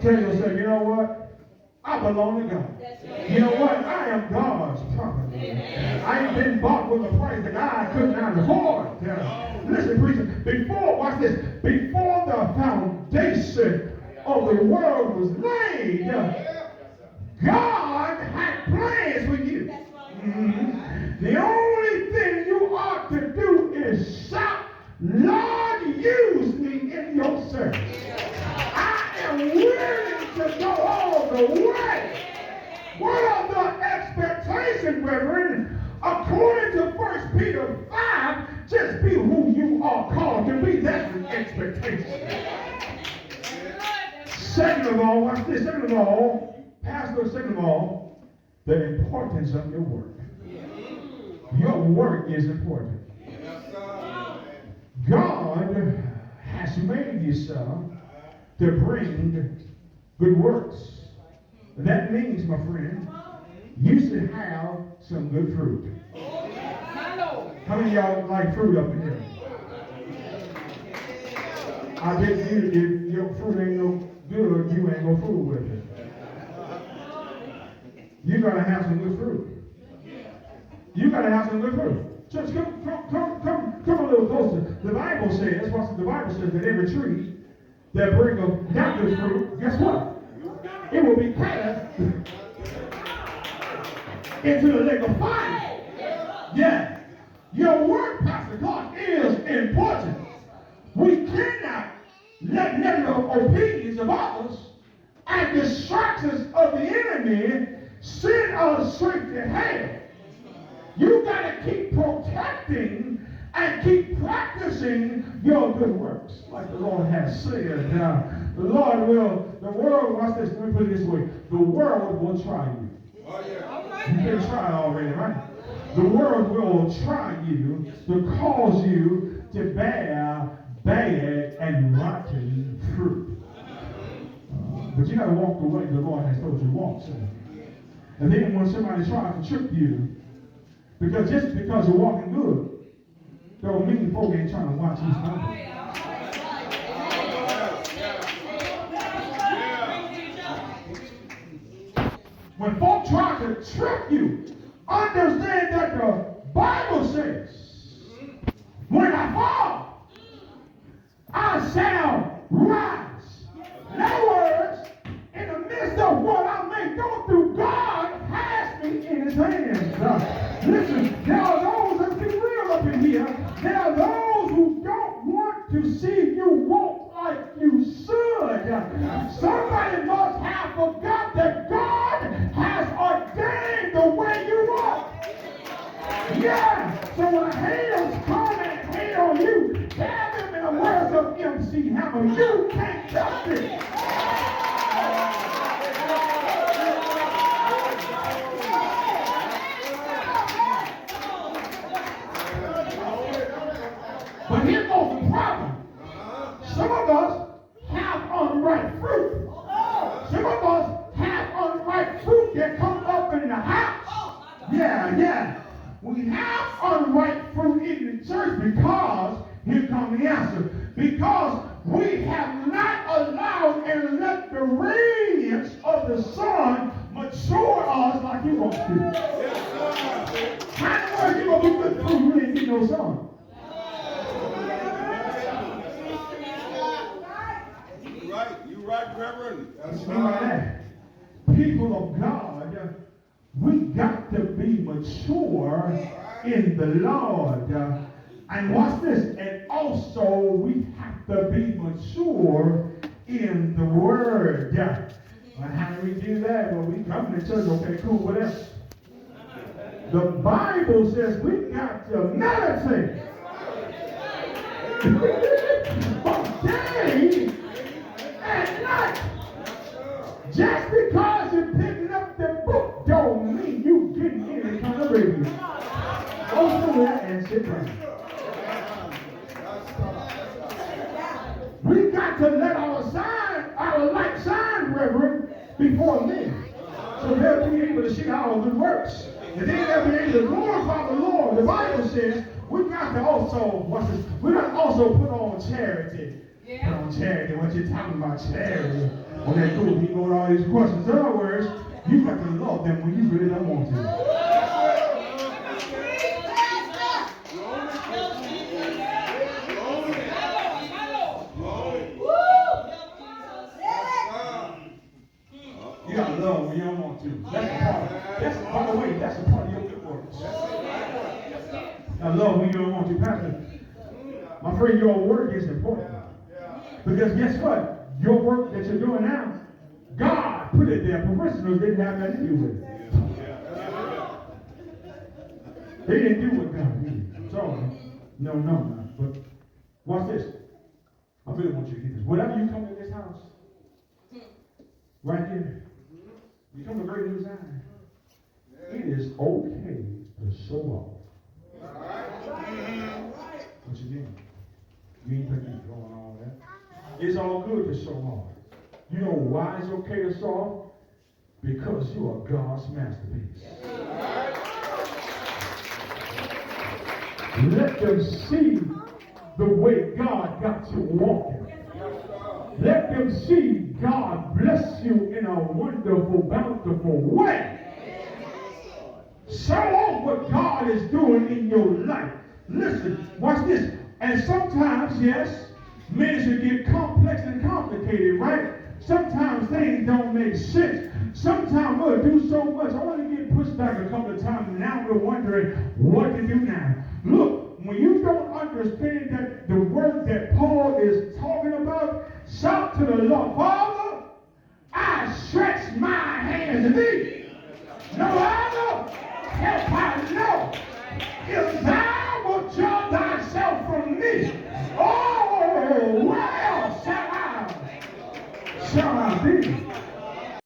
Tell yourself, you know what? I belong to God. You know what? I am God's property. I ain't been bought with a price that I could not afford. Listen, preacher, watch this, before the foundation of the world was laid, God had plans for you. The only thing you ought to do is shout, Lord, use me in your service. I am willing to go all the way. What are the expectations, brethren? According to 1 Peter 5, just be who you are called to be. That's an expectation. Second of all, watch this. Second of all, the importance of your work. Your work is important. God has made you, son, to bring good works. That means, my friend, you should have some good fruit. How many of y'all like fruit up in here? I bet you, if your fruit ain't no good, you ain't gonna fool with it. You gotta have some good fruit. You gotta have some good fruit. Church, come a little closer. The Bible says that every tree that bringeth not good fruit, guess what? It will be cast into the lake of fire. Yeah. Your work, Pastor Clark, is important. We cannot let negative opinions of others and distractions of the enemy send us straight to hell. You got to keep protecting and keep practicing your good works, like the Lord has said. The world, watch this, let me put it this way, the world will try you. Oh, yeah. You've been tried already, right? The world will try you to cause you to bear bad and rotten fruit. But you got to walk the way the Lord has told you to walk. So. And then when somebody tries to trick you, because just because you're walking good, don't mean folk ain't trying to watch you stumble. When folk try to trick you, understand that the Bible says, when I fall, I shall rise. In other words, in the midst of what I may go through, God has me in his hands. Listen, there are those, let's be real up in here, there are those who don't want to see you walk like you should. Somebody must have forgot that God has ordained the way you walk. Yeah, so when haters come and hate on you, tell them in the words of MC Hammer, you can't touch it. But here goes the problem. Some of us have unripe fruit. Some of us have unripe fruit that come up in the house. Yeah. We have unripe fruit in the church because, here comes the answer, because we have not allowed and let the radiance of the sun mature us like he wants to. How in the world you going to be good fruit when you ain't get no sun? You right, Reverend. That's right. People of God, we got to be mature in the Lord. And watch this. And also, we have to be mature in the Word. Well, how do we do that? Well, we come to church. Okay, cool. What else? The Bible says we got to meditate. But day and night. Just because you're picking up the book don't mean you getting any kind of review. Go somewhere and sit down. We got to let our light shine, Reverend, before men. So they'll be able to see our good works. And then they'll be able to glorify the Lord. The Bible says we got to also, put on charity Put on charity. What you talking about, charity? Okay, cool. He go with all these questions. In other words, you got to love them when you really don't want to. You got to love when you don't want to. That's the part. That's, by the way, that's a part of your good works. I love when you don't want to. Pastor, my friend, your work is important. Because guess what? Your work that you're doing now, God put it there. Professionals didn't have nothing to do with it. They didn't do what God did. I'm sorry. No. But watch this. I really want you to get this. Whenever you come to this house, right here, you come to Great New Zion, it is okay to show off. What you mean? You ain't thinking you're going all that. It's all good to show off. You know why it's okay to show off? Because you are God's masterpiece. Let them see the way God got you walking. Let them see God bless you in a wonderful, bountiful way. Show off what God is doing in your life. Listen, watch this. And sometimes, yes, ministry get complex and complicated, right? Sometimes things don't make sense. Sometimes we'll do so much. I want to get pushed back a couple of times, and now we're wondering what to do now. Look, when you don't understand that the word that Paul is talking about, shout to the Lord, Father, I stretch my hands to thee. No other help I know. If thou wilt draw thyself from me, oh, where else shall I be?